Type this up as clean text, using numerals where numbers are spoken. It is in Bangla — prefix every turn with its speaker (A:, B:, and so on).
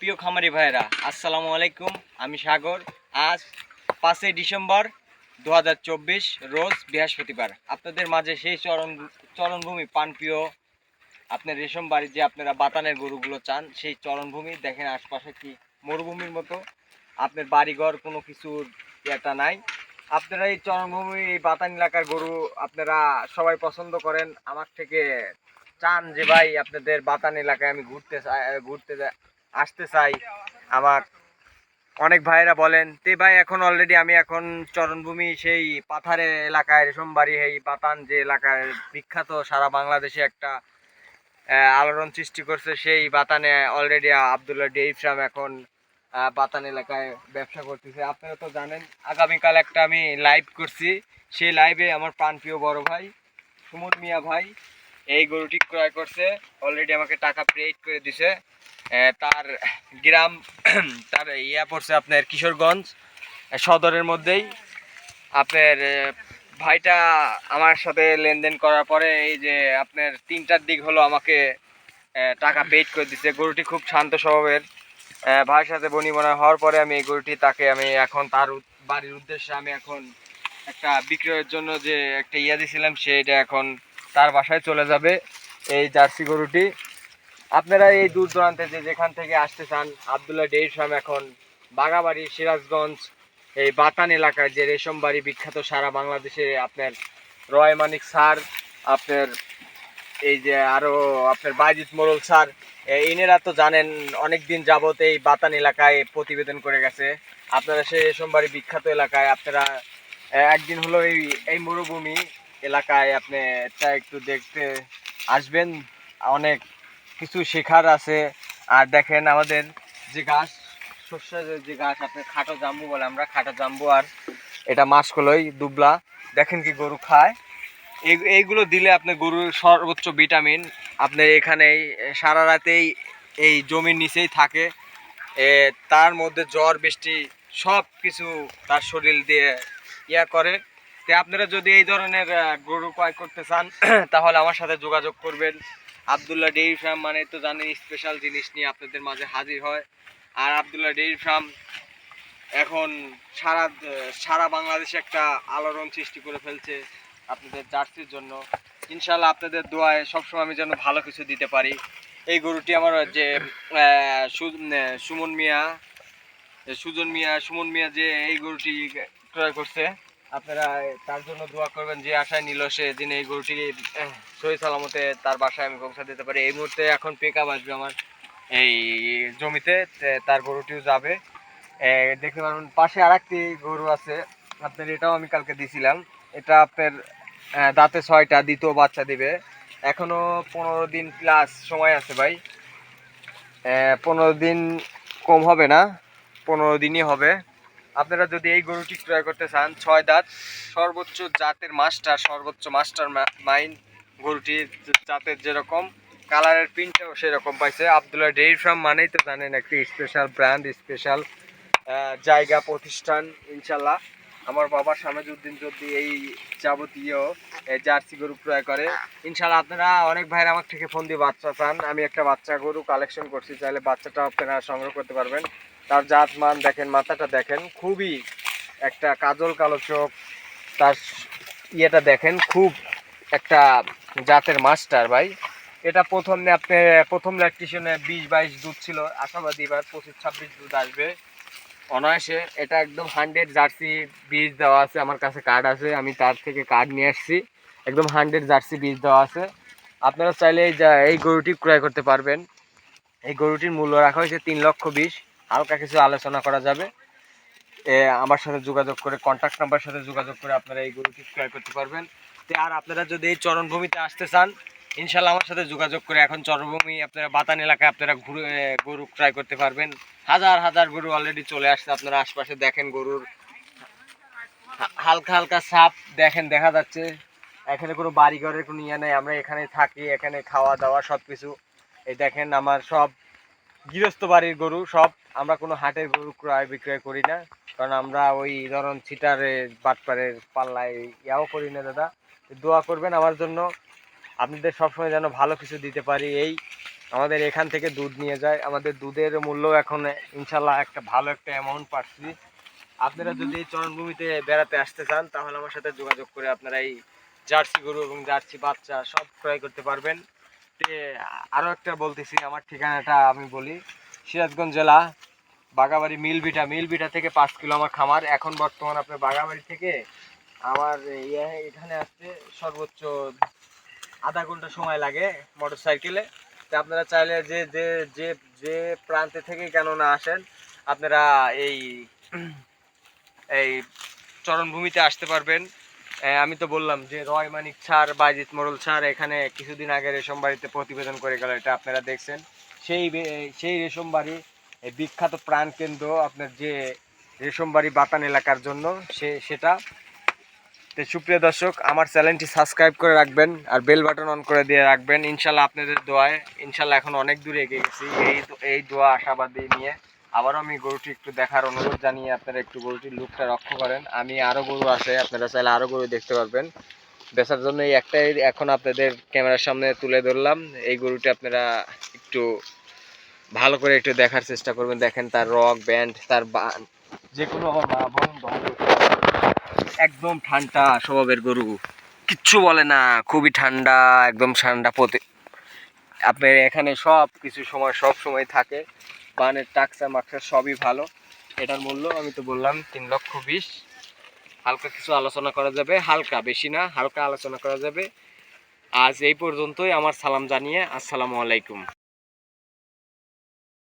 A: প্রিয় খামারি ভাইরা, আসসালামু আলাইকুম। আমি সাগর। আজ 5ই ডিসেম্বর 2024 রোজ বৃহস্পতিবার আপনাদের মাঝে সেই চরণভূমি পানপ্রিয় আপনার রেশম বাড়ি যে আপনারা বাতানের গরুগুলো চান, সেই চরণভূমি দেখেন। আশপাশে কি মরুভূমির মতো, আপনার বাড়িঘর কোনো কিছুর এটা নাই। আপনারা এই চরণভূমি, এই বাতান এলাকার গরু আপনারা সবাই পছন্দ করেন। আমার থেকে চান যে ভাই আপনাদের বাতান এলাকায় আমি ঘুরতে আসতে চাই। আমার অনেক ভাইরা বলেন তে ভাই, এখন অলরেডি আমি এখন চরণভূমি সেই পাথারের এলাকায় রেশমবাড়ি, এই বাতান যে এলাকায় বিখ্যাত, সারা বাংলাদেশে একটা আলোড়ন সৃষ্টি করছে, সেই বাতানে অলরেডি আবদুল্লাহ ডেইরি ফার্ম এখন বাতান এলাকায় ব্যবসা করতেছে। আপনারা তো জানেন, আগামীকাল একটা আমি লাইভ করছি, সেই লাইভে আমার প্রাণপ্রিয় বড় ভাই সুমন মিয়া ভাই এই গরুটি ক্রয় করছে। অলরেডি আমাকে টাকা পেড করে দিছে। তার গ্রাম তার পড়ছে আপনার কিশোরগঞ্জ সদরের মধ্যেই। আপনার ভাইটা আমার সাথে লেনদেন করার পরে এই যে আপনার 3টার দিক হলো আমাকে টাকা পেড করে দিচ্ছে। গরুটি খুব শান্ত স্বভাবের। ভাইয়ের সাথে বনিবনা হওয়ার পরে আমি এই গরুটি তাকে আমি এখন তার বাড়ির উদ্দেশ্যে আমি এখন একটা বিক্রয়ের জন্য যে একটা দিছিলাম, সেটা এখন তার বাসায় চলে যাবে এই জার্সি গরুটি। আপনারা এই দূর দূরান্তে যে যেখান থেকে আসতে চান, আবদুল্লাহ ডেইরি ফার্ম এখন বাগাবাড়ি, সিরাজগঞ্জ, এই বাতান এলাকায় যে রেশম বাড়ি বিখ্যাত, সারা বাংলাদেশে আপনার রয় মানিক স্যার, আপনার এই যে আরও আপনার বাইজিৎ মোড়ল স্যার, ইনারা তো জানেন অনেক দিন যাবত এই বাতান এলাকায় প্রতিবেদন করে গেছে। আপনারা সেই রেশম বাড়ি বিখ্যাত এলাকায় আপনারা একদিন হলো এই মরুভূমি এলাকায় আপনি এটা একটু দেখতে আসবেন। অনেক কিছু শেখার আছে। আর দেখেন আমাদের যে গাছ, শস্যের যে গাছ, আপনার খাটো জাম্বু বলে আমরা, খাটো জাম্বু, আর এটা মাসকলই দুবলা। দেখেন কি গরু খায়। এইগুলো দিলে আপনার গরুর সর্বোচ্চ ভিটামিন আপনার এখানেই সারা রাতেই এই জমির নিচেই থাকে। তার মধ্যে জ্বর বৃষ্টি সব কিছু তার শরীর দিয়ে করে। তো আপনারা যদি এই ধরনের গরু ক্রয় করতে চান তাহলে আমার সাথে যোগাযোগ করবেন। আবদুল্লাহ ডেইরি ফার্ম মানে তো জানেন, স্পেশাল জিনিস নিয়ে আপনাদের মাঝে হাজির হয়। আর আবদুল্লাহ ডেইরি ফার্ম এখন সারা বাংলাদেশে একটা আলোড়ন সৃষ্টি করে ফেলছে আপনাদের জার্সির জন্য। ইনশাল্লাহ আপনাদের দোয়ায় সবসময় আমি যেন ভালো কিছু দিতে পারি। এই গরুটি আমার যে সুমন মিয়া যে এই গরুটি ক্রয় করছে, আপনারা তার জন্য দোয়া করবেন। যে আশায় নিল সে দিন এই গরুটি সহি সালামতে তার বাসায় আমি পৌঁছা দিতে পারি। এই মুহূর্তে এখন পিকআপ আসবে আমার এই জমিতে, তার গরুটিও যাবে। দেখতে পারবেন পাশে আর একটি গরু আছে আপনার, এটাও আমি কালকে দিছিলাম। এটা আপনার দাঁতে 6টা, দ্বিতীয় বাচ্চা দিবে। এখনো 15 দিন প্লাস সময় আছে ভাই। 15 দিন কম হবে না, 15 দিনই হবে। আপনারা যদি এই গরুটি ক্রয় করতে চান, 6 দাঁত, সর্বোচ্চ জাতের মাস্টার, সর্বোচ্চ মাস্টার মাইন্ড গরুটির জাতের যেরকম কালারের প্রিন্টটাও সেরকম পাইছে। আবদুল্লাহ ডেইরি ফার্ম মানেই তো জানেন একটি স্পেশাল ব্র্যান্ড, স্পেশাল জায়গা, প্রতিষ্ঠান। ইনশাল্লাহ আমার বাবা শামেজউদ্দিন যদি এই যাবতীয় জার্সি গরু ক্রয় করে, ইনশাল্লাহ আপনারা অনেক ভাইয়ের আমার থেকে ফোন দিয়ে বাচ্চা চান। আমি একটা বাচ্চা গরু কালেকশন করছি, চাইলে বাচ্চাটা আপনারা সংগ্রহ করতে পারবেন। তার জাত মান দেখেন, মাথাটা দেখেন, খুবই একটা কাজল কালো চোখ। তার দেখেন, খুব একটা জাতের মাস্টার ভাই। এটা প্রথম ল্যাকটেশনে 20-22 দুধ ছিল, আশাবাদী এবার 25-26 দুধ আসবে অনায়াসে। এটা একদম 100 জার্সি বীজ দেওয়া আছে, আমার কাছে কার্ড আছে, আমি তার থেকে কার্ড নিয়ে আসছি। একদম 100 জার্সি বীজ দেওয়া আছে। আপনারা চাইলে এই গরুটি ক্রয় করতে পারবেন। এই গরুটির মূল্য রাখা হয়েছে 3,20,000। হালকা কিছু আলোচনা করা যাবে। আমার সাথে যোগাযোগ করে, কন্ট্যাক্ট নাম্বার সাথে যোগাযোগ করে আপনারা এই গরুটি ক্রয় করতে পারবেন। আর আপনারা যদি এই চরণভূমিতে আসতে চান, ইনশাল্লাহ আমার সাথে যোগাযোগ করে এখন চরণভূমি আপনারা বাতান এলাকায় আপনারা গরু ক্রয় করতে পারবেন। হাজার হাজার গরু অলরেডি চলে আসছে। আপনারা আশপাশে দেখেন, গরুর হালকা হালকা ছাপ দেখেন, দেখা যাচ্ছে। এখানে কোনো বাড়ি ঘরের কোনো নেই, আমরা এখানে থাকি, এখানে খাওয়া দাওয়া সব কিছু। এই দেখেন আমার সব গৃহস্থ বাড়ির গরু সব। আমরা কোনো হাটের গরু ক্রয় বিক্রয় করি না, কারণ আমরা ওই ধরুন ছিটারের বাটপারের পাল্লায় করি না দাদা। দোয়া করবেন আমার জন্য, আপনাদের সবসময় যেন ভালো কিছু দিতে পারি। এই আমাদের এখান থেকে দুধ নিয়ে যায়। আমাদের দুধের মূল্য এখন ইনশাল্লাহ একটা ভালো একটা অ্যামাউন্ট পাচ্ছি। আপনারা যদি এই চরণভূমিতে বেড়াতে আসতে চান তাহলে আমার সাথে যোগাযোগ করে আপনারা এই জার্সি গরু এবং জার্সি বাচ্চা সব ক্রয় করতে পারবেন। আরও একটা বলতেছি, আমার ঠিকানাটা আমি বলি, সিরাজগঞ্জ জেলা বাগাবাড়ি মিলভিটা থেকে 5 কিলো আমার খামার। এখন বর্তমান আপনার বাগাবাড়ি থেকে আমার এখানে আসতে সর্বোচ্চ আধা ঘন্টা সময় লাগে মোটর সাইকেলে। তো আপনারা চাইলে যে যে যে যে প্রান্তে থেকে কেন না আসেন, আপনারা এই এই চরণভূমিতে আসতে পারবেন। আমি তো বললাম যে রয় মানিক স্যার, বাইজিৎ মোড়ল স্যার এখানে কিছুদিন আগে রেশমবাড়িতে প্রতিবেদন করে গেল, এটা আপনারা দেখছেন। সেই রেশমবাড়ি বিখ্যাত প্রাণকেন্দ্র আপনার যে রেশমবাড়ি বাতান এলাকার জন্য সেটা। তো সুপ্রিয় দর্শক, আমার চ্যানেলটি সাবস্ক্রাইব করে রাখবেন আর বেল বাটন অন করে দিয়ে রাখবেন। ইনশাল্লাহ আপনাদের দোয়ায় ইনশাল্লাহ এখন অনেক দূরে এগিয়ে গেছি এই দোয়া আশাবাদী নিয়ে। আবারও আমি গরুটি একটু দেখার অনুরোধ জানিয়ে আপনারা একটু গরুটির লুকটা রক্ষা করেন। আমি আরও গরু আছে, আপনারা চাইলে আরও গরু দেখতে পারবেন। বেচার জন্য এই একটাই এখন আপনাদের ক্যামেরার সামনে তুলে ধরলাম। এই গরুটি আপনারা একটু ভালো করে একটু দেখার চেষ্টা করবেন। দেখেন তার রক ব্যান্ড, তার যে কোনো আমার মা বোন একদম ঠান্ডা স্বভাবের গরু, কিচ্ছু বলে না, খুবই ঠান্ডা, একদম ঠান্ডা আপনার এখানে সব কিছু সময় সব সময় থাকে। বানের টাকসা মাকসা সবই ভালো। এটার মূল্য আমি তো বললাম 3,20,000। হালকা কিছু আলোচনা করা যাবে, হালকা বেশি না, হালকা আলোচনা করা যাবে। আজ এই পর্যন্তই। আমার সালাম জানিয়ে আসসালামু আলাইকুম।